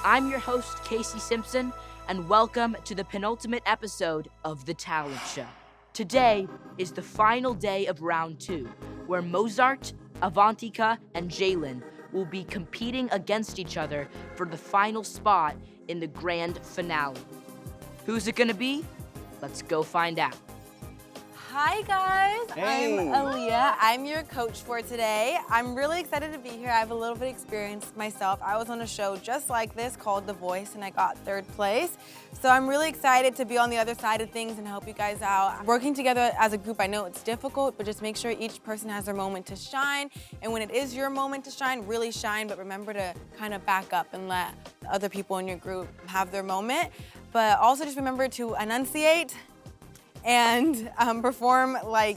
I'm your host, Casey Simpson, and welcome to the penultimate episode of The Talent Show. Today is the final day of round 2, where Mozart, Avantika, and Jalen will be competing against each other for the final spot in the grand finale. Who's it gonna be? Let's go find out. Hi guys, Hey. I'm Aaliyah. I'm your coach for today. I'm really excited to be here. I have a little bit of experience myself. I was on a show just like this called The Voice and I got 3rd place. So I'm really excited to be on the other side of things and help you guys out. Working together as a group, I know it's difficult, but just make sure each person has their moment to shine. And when it is your moment to shine, really shine, but remember to kind of back up and let the other people in your group have their moment. But also just remember to enunciate and perform like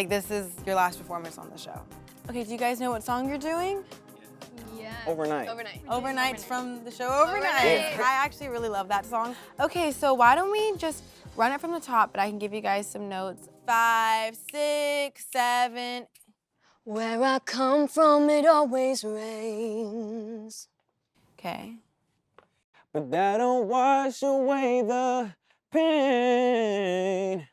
this is your last performance on the show. Okay, do you guys know what song you're doing? Yeah. Overnight. Overnight's from the show Overnight. Yeah. I actually really love that song. Okay, so why don't we just run it from the top, but I can give you guys some notes. 5, 6, 7. Where I come from, it always rains. Okay. But that don't wash away the pain.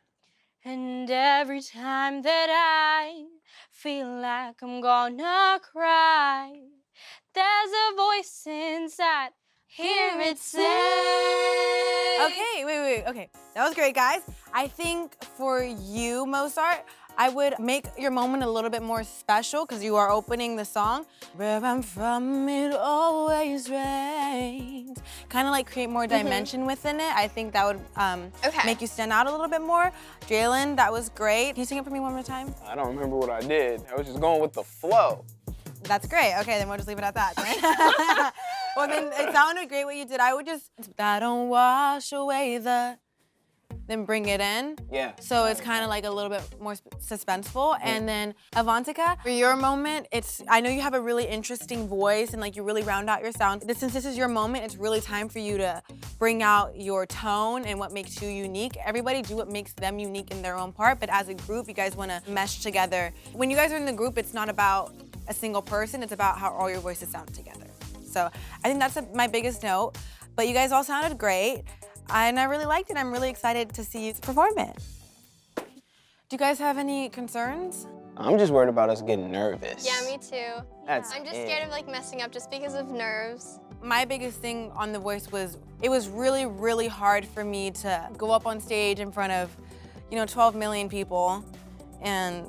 And every time that I feel like I'm gonna cry, there's a voice inside, hear it say. Okay, wait. Okay, that was great, guys. I think for you, Mozart, I would make your moment a little bit more special because you are opening the song. Where I'm from, it always rains. Kind of like create more dimension within it. I think that would make you stand out a little bit more. Jalen, that was great. Can you sing it for me one more time? I don't remember what I did. I was just going with the flow. That's great. Okay, then we'll just leave it at that. Well, then it sounded great what you did. I would just, that don't wash away the, then bring it in. Yeah. So it's kind of like a little bit more suspenseful. And then Avantika, for your moment, I know you have a really interesting voice and like you really round out your sound. Since this is your moment, it's really time for you to bring out your tone and what makes you unique. Everybody do what makes them unique in their own part, but as a group, you guys want to mesh together. When you guys are in the group, it's not about a single person, it's about how all your voices sound together. So I think that's my biggest note, but you guys all sounded great. And I really liked it. I'm really excited to see you perform it. Do you guys have any concerns? I'm just worried about us getting nervous. Yeah, me too. That's I'm just it. scared of like messing up just because of nerves. My biggest thing on The Voice was, it was really, really hard for me to go up on stage in front of, 12 million people and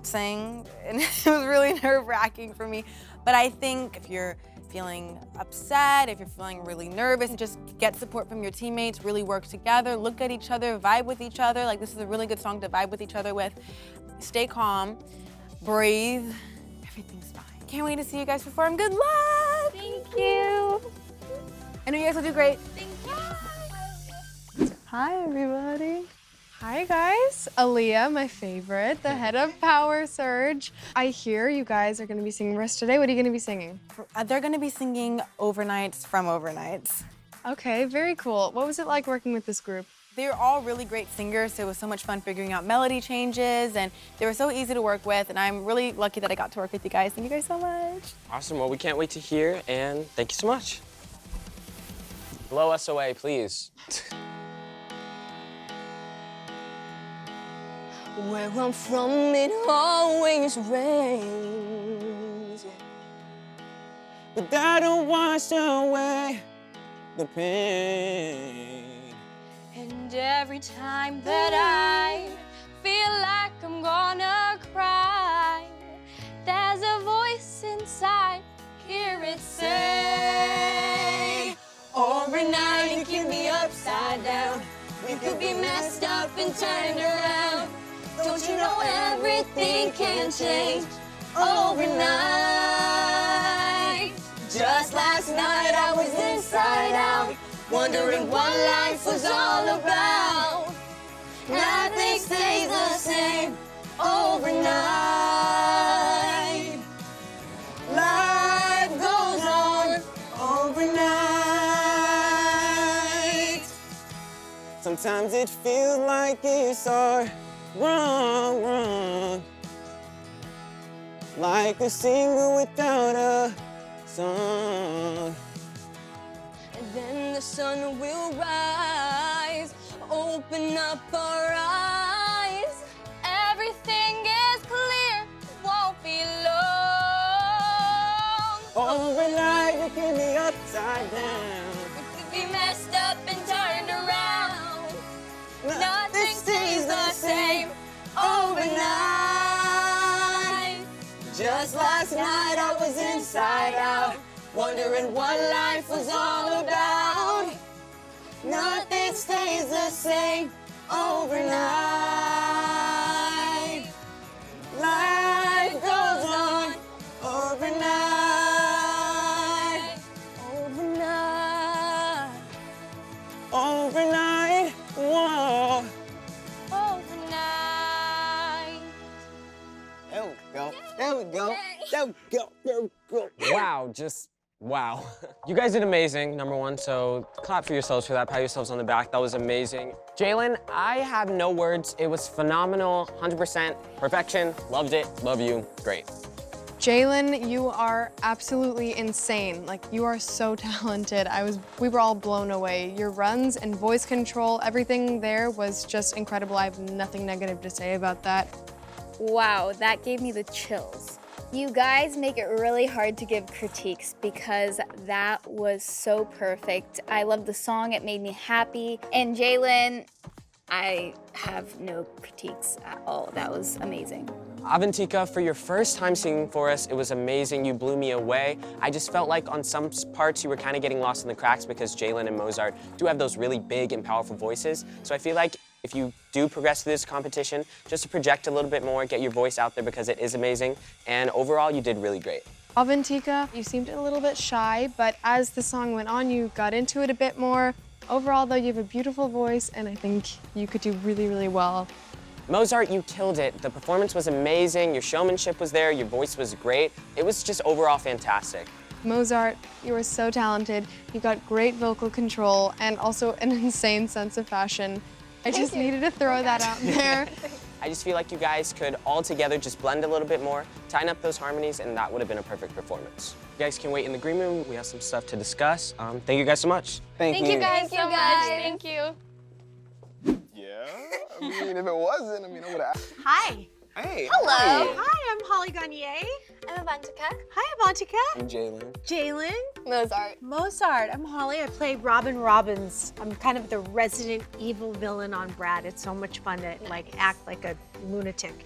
sing, and it was really nerve-wracking for me. But I think if you're feeling upset, if you're feeling really nervous, just get support from your teammates, really work together, look at each other, vibe with each other. Like, this is a really good song to vibe with each other with. Stay calm, breathe, everything's fine. Can't wait to see you guys perform. Good luck! Thank you. I know you guys will do great. Thank you. Hi, everybody. Hi, guys. Aaliyah, my favorite, the head of Power Surge. I hear you guys are going to be singing for us today. What are you going to be singing? They're gonna be singing Overnights from Overnights. Okay, very cool. What was it like working with this group? They're all really great singers, so it was so much fun figuring out melody changes, and they were so easy to work with, and I'm really lucky that I got to work with you guys. Thank you guys so much. Awesome, well, we can't wait to hear, and thank you so much. Blow us away, please. Where I'm from, it always rains. But that don't wash away the pain. And every time that I feel like I'm gonna cry, there's a voice inside, hear it say. Overnight, you can be upside down. We could be messed up and turned around. Don't you know everything can change overnight? Just last night I was inside out, wondering what life was all about. Nothing stays the same overnight. Life goes on overnight. Sometimes it feels like it's all wrong. Like a singer without a song. then the sun will rise. Open up our eyes. Everything is clear, won't be long. Overnight, you keep me upside down. We could be messed up and turned around. Nothing stays the same overnight. Just last night, I was inside out, wondering what life was all about. Nothing stays the same overnight. Life goes on overnight. Overnight. Overnight, whoa. Overnight. There we go, there we go, there we go, there we go. Wow, just wow. You guys did amazing, number one, so clap for yourselves for that. Pat yourselves on the back. That was amazing. Jalen, I have no words. It was phenomenal, 100%, perfection. Loved it, love you, great. Jalen, you are absolutely insane. Like, you are so talented. We were all blown away. Your runs and voice control, everything there was just incredible. I have nothing negative to say about that. Wow, that gave me the chills. You guys make it really hard to give critiques because that was so perfect. I loved the song, it made me happy. And Jalen, I have no critiques at all. That was amazing. Avantika, for your first time singing for us, it was amazing. You blew me away. I just felt like on some parts you were kind of getting lost in the cracks because Jalen and Mozart do have those really big and powerful voices. So I feel like if you do progress through this competition, just to project a little bit more, get your voice out there because it is amazing. And overall, you did really great. Avantika, you seemed a little bit shy, but as the song went on, you got into it a bit more. Overall, though, you have a beautiful voice, and I think you could do really, really well. Mozart, you killed it. The performance was amazing, your showmanship was there, your voice was great. It was just overall fantastic. Mozart, you are so talented. You got great vocal control and also an insane sense of fashion. I just needed to throw that out there. I just feel like you guys could all together just blend a little bit more, tighten up those harmonies, and that would have been a perfect performance. You guys can wait in the green room. We have some stuff to discuss. Thank you guys so much. Thank you. Guys, so much. Thank you. Yeah, I mean, if it wasn't, I mean, I would have. Hi. Hey. Hello. Hi. Hi, I'm Holly Garnier. I'm Avantika. Hi, Avantika. I'm Jalen. Jalen. Mozart. Mozart. I'm Holly. I play Robin Robbins. I'm kind of the resident evil villain on Brat. It's so much fun to act like a lunatic.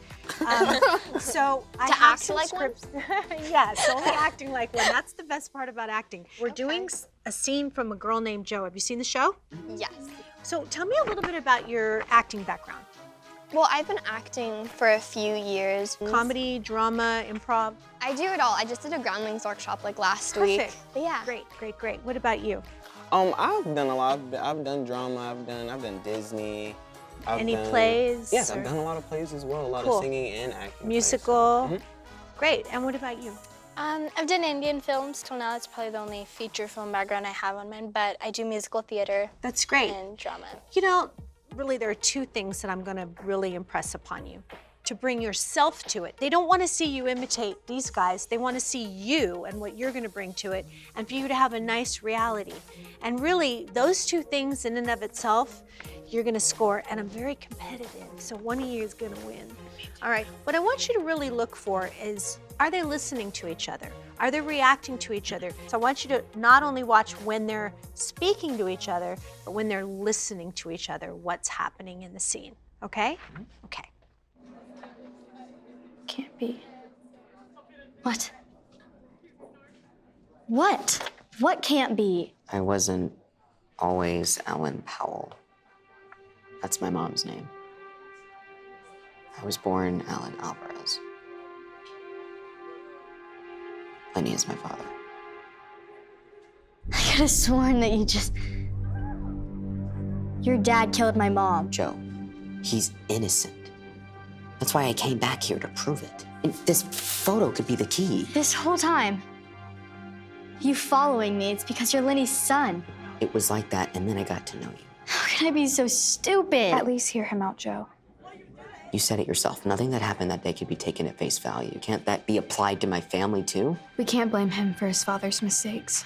So I have act some like one? scripts. Yes, only acting like one. That's the best part about acting. We're doing a scene from a girl named Jo. Have you seen the show? Yes. So tell me a little bit about your acting background. Well, I've been acting for a few years. Comedy, drama, improv. I do it all. I just did a Groundlings workshop like last Perfect. week. But yeah. Great. What about you? I've done a lot. I've done drama. I've done Disney. Any plays? Yes, or I've done a lot of plays as well. A lot Cool. of singing and acting. musical. Mhm. Great. And what about you? I've done Indian films till now. It's probably the only feature film background I have on mine, but I do musical theater That's great. and drama. You know, really, there are two things that I'm going to really impress upon you. To bring yourself to it. They don't want to see you imitate these guys. They want to see you and what you're going to bring to it, and for you to have a nice reality. And really, those two things in and of itself, you're going to score, and I'm very competitive, so one of you is going to win. All right, what I want you to really look for is, are they listening to each other? Are they reacting to each other? So I want you to not only watch when they're speaking to each other, but when they're listening to each other, what's happening in the scene, okay? Okay. Can't be. What? What? What can't be? I wasn't always Ellen Powell. That's my mom's name. I was born Alan Alvarez. Lenny is my father. I could have sworn that your dad killed my mom. Joe, he's innocent. That's why I came back here to prove it. And this photo could be the key. This whole time, you following me, it's because you're Lenny's son. It was like that, and then I got to know you. How can I be so stupid? At least hear him out, Joe. You said it yourself. Nothing that happened that day could be taken at face value. Can't that be applied to my family, too? We can't blame him for his father's mistakes.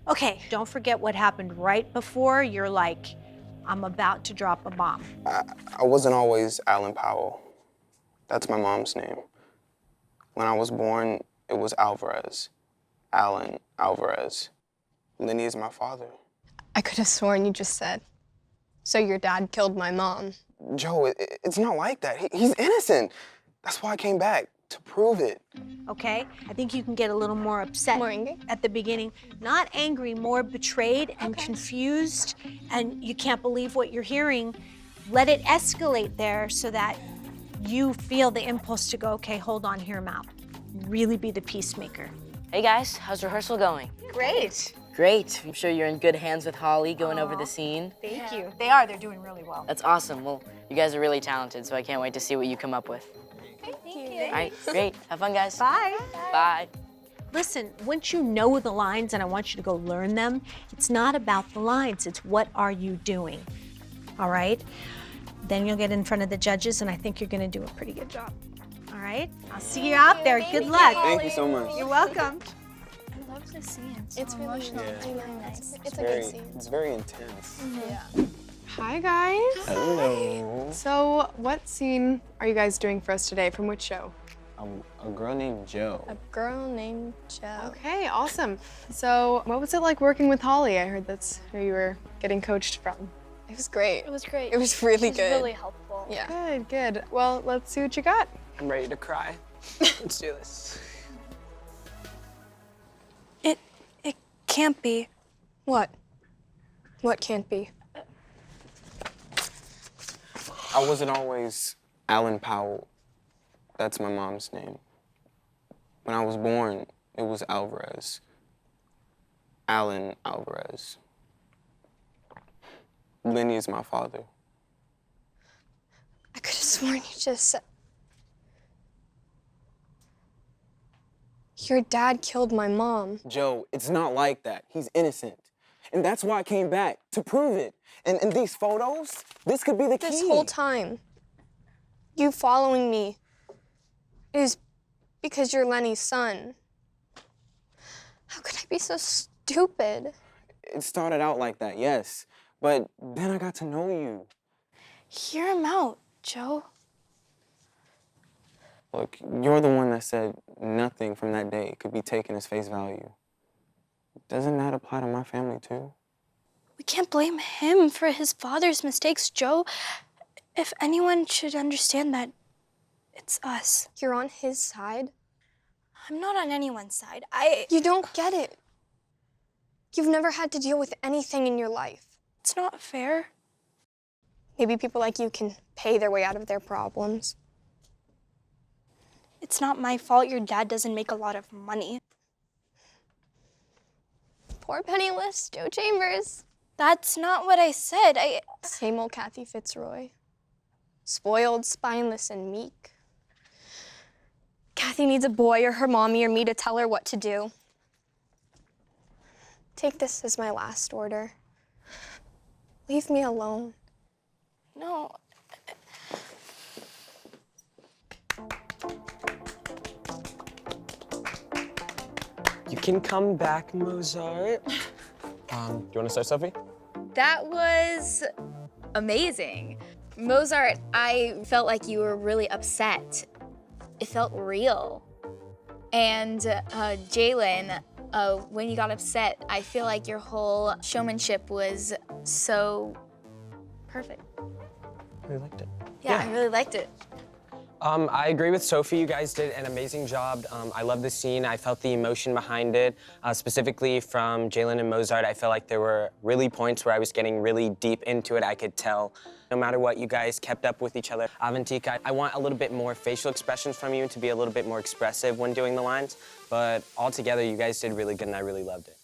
Okay, don't forget what happened right before. You're like, I'm about to drop a bomb. I wasn't always Alan Powell. That's my mom's name. When I was born, it was Alvarez. Alan Alvarez. Lenny is my father. I could have sworn you just said, so your dad killed my mom. Joe, it's not like that. He's innocent. That's why I came back, to prove it. Okay? I think you can get a little more upset More angry? at the beginning. Not angry, more betrayed and confused, and you can't believe what you're hearing. Let it escalate there so that you feel the impulse to go, okay, hold on, hear him out. Really be the peacemaker. Hey guys, how's rehearsal going? Great. Great. I'm sure you're in good hands with Holly going over the scene. Thank you. They are. They're doing really well. That's awesome. Well, you guys are really talented, so I can't wait to see what you come up with. Thank you. All right, great. Have fun, guys. Bye. Bye. Listen, once you know the lines and I want you to go learn them, it's not about the lines, it's what are you doing, all right? Then you'll get in front of the judges and I think you're gonna do a pretty good job, all right? I'll see you out there, good luck. Thank you so much. You're welcome. I love the scene. It's really emotional. Yeah. It's really nice. It's a good scene. It's very intense. Hi, guys. Hello. So, what scene are you guys doing for us today? From which show? A girl named Joe. A girl named Joe. Okay, awesome. So, what was it like working with Holly? I heard that's who you were getting coached from. It was great. It was great. It was really She's good. really helpful. Yeah. Good, good. Well, let's see what you got. I'm ready to cry. Let's do this. It can't be. What? What can't be? I wasn't always Alan Powell. That's my mom's name. When I was born, it was Alvarez. Alan Alvarez. Lenny is my father. I could have sworn you just said. Your dad killed my mom. Joe, it's not like that. He's innocent. And that's why I came back, to prove it. And these photos, this could be the key. This whole time, you following me is because you're Lenny's son. How could I be so stupid? It started out like that, yes. But then I got to know you. Hear him out, Joe. Look, you're the one that said nothing from that day could be taken as face value. Doesn't that apply to my family too? We can't blame him for his father's mistakes, Joe. If anyone should understand that, it's us. You're on his side? I'm not on anyone's side. You don't get it. You've never had to deal with anything in your life. It's not fair. Maybe people like you can pay their way out of their problems. It's not my fault your dad doesn't make a lot of money. Poor penniless Joe Chambers. That's not what I said. Same old Kathy Fitzroy. Spoiled, spineless, and meek. Kathy needs a boy or her mommy or me to tell her what to do. Take this as my last order. Leave me alone. No. You can come back, Mozart. Do you want to start, Sophie? That was amazing. Mozart, I felt like you were really upset. It felt real. And Jalen, when you got upset, I feel like your whole showmanship was so perfect. I really liked it. Yeah, I really liked it. I agree with Sophie. You guys did an amazing job. I love the scene. I felt the emotion behind it. Specifically from Jalen and Mozart, I felt like there were really points where I was getting really deep into it. I could tell no matter what, you guys kept up with each other. Avantika, I want a little bit more facial expressions from you to be a little bit more expressive when doing the lines. But altogether, you guys did really good, and I really loved it.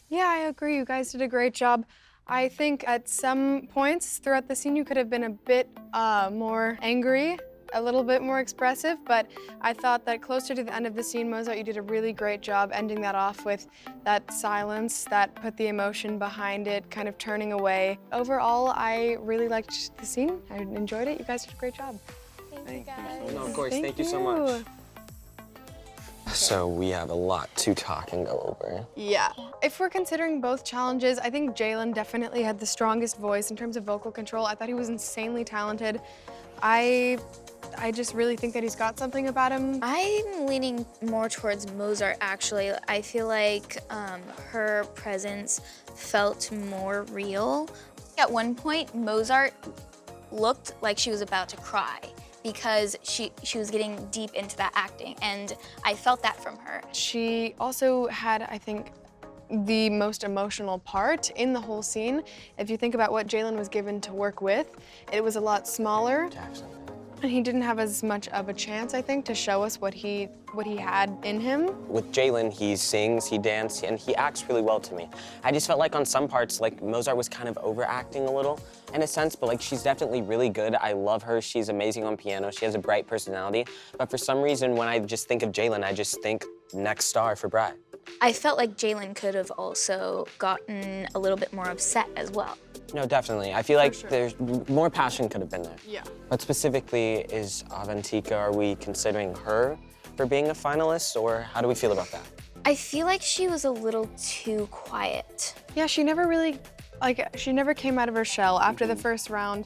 Yeah, I agree. You guys did a great job. I think at some points throughout the scene, you could have been a bit more angry, a little bit more expressive, but I thought that closer to the end of the scene, Mozart, you did a really great job ending that off with that silence that put the emotion behind it, kind of turning away. Overall, I really liked the scene. I enjoyed it. You guys did a great job. Thank you, guys. No, of course. Thank you so much. So we have a lot to talk and go over. Yeah. If we're considering both challenges, I think Jalen definitely had the strongest voice in terms of vocal control. I thought he was insanely talented. I just really think that he's got something about him. I'm leaning more towards Mozart, actually. I feel like her presence felt more real. At one point, Mozart looked like she was about to cry because she was getting deep into that acting, and I felt that from her. She also had, I think, the most emotional part in the whole scene. If you think about what Jalen was given to work with, it was a lot smaller. Definitely. And he didn't have as much of a chance, I think, to show us what he had in him. With Jalen, he sings, he dances, and he acts really well to me. I just felt like on some parts, like Mozart was kind of overacting a little in a sense, but like she's definitely really good. I love her, she's amazing on piano, she has a bright personality. But for some reason, when I just think of Jalen, I just think next star for Brat. I felt like Jalen could have also gotten a little bit more upset as well. No, definitely. I feel like sure. there's more passion could have been there. Yeah. But specifically, is Avantika, are we considering her for being a finalist, or how do we feel about that? I feel like she was a little too quiet. Yeah, she never really, she never came out of her shell after the first round.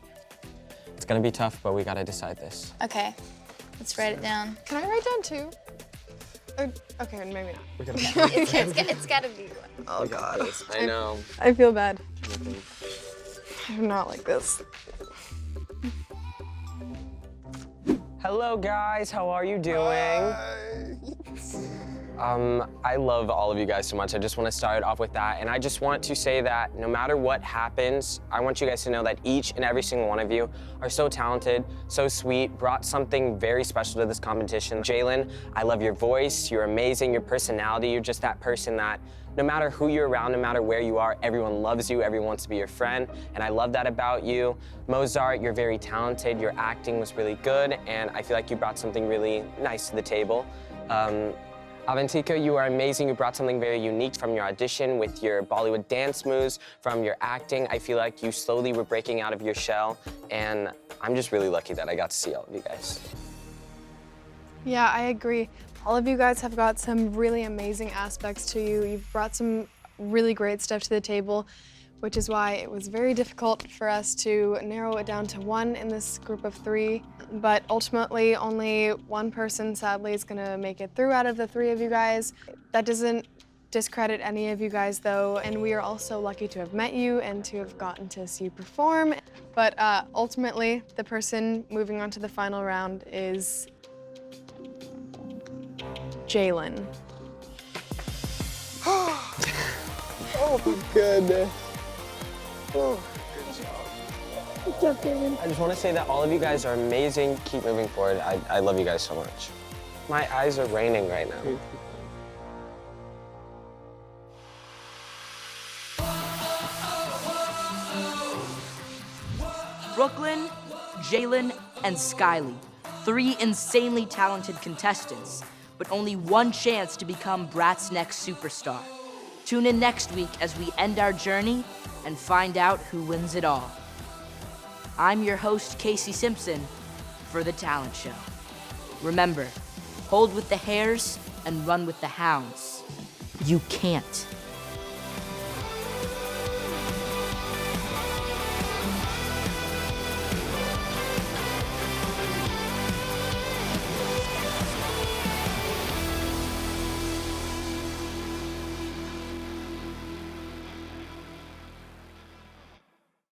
It's gonna be tough, but we gotta decide this. Okay, let's write it down. Can I write down two? Okay, maybe not. It's gotta be one. Oh, God. I know. I feel bad. I'm not like this. Hello, guys. How are you doing? I love all of you guys so much. I just want to start off with that. And I just want to say that no matter what happens, I want you guys to know that each and every single one of you are so talented, so sweet, brought something very special to this competition. Jalen, I love your voice. You're amazing. Your personality. You're just that person that no matter who you're around, no matter where you are, everyone loves you, everyone wants to be your friend, and I love that about you. Mozart, you're very talented, your acting was really good, and I feel like you brought something really nice to the table. Avantika, you are amazing. You brought something very unique from your audition with your Bollywood dance moves, from your acting. I feel like you slowly were breaking out of your shell, and I'm just really lucky that I got to see all of you guys. Yeah, I agree. All of you guys have got some really amazing aspects to you. You've brought some really great stuff to the table, which is why it was very difficult for us to narrow it down to one in this group of three. But ultimately, only one person, sadly, is gonna make it through out of the three of you guys. That doesn't discredit any of you guys, though, and we are also lucky to have met you and to have gotten to see you perform. But ultimately, the person moving on to the final round is Jalen. Oh, my goodness. Oh, good job. I just want to say that all of you guys are amazing. Keep moving forward. I love you guys so much. My eyes are raining right now. Brooklyn, Jalen, and Skyly. Three insanely talented contestants, but only one chance to become Brat's next superstar. Tune in next week as we end our journey and find out who wins it all. I'm your host, Casey Simpson, for The Talent Show. Remember, hold with the hares and run with the hounds. You can't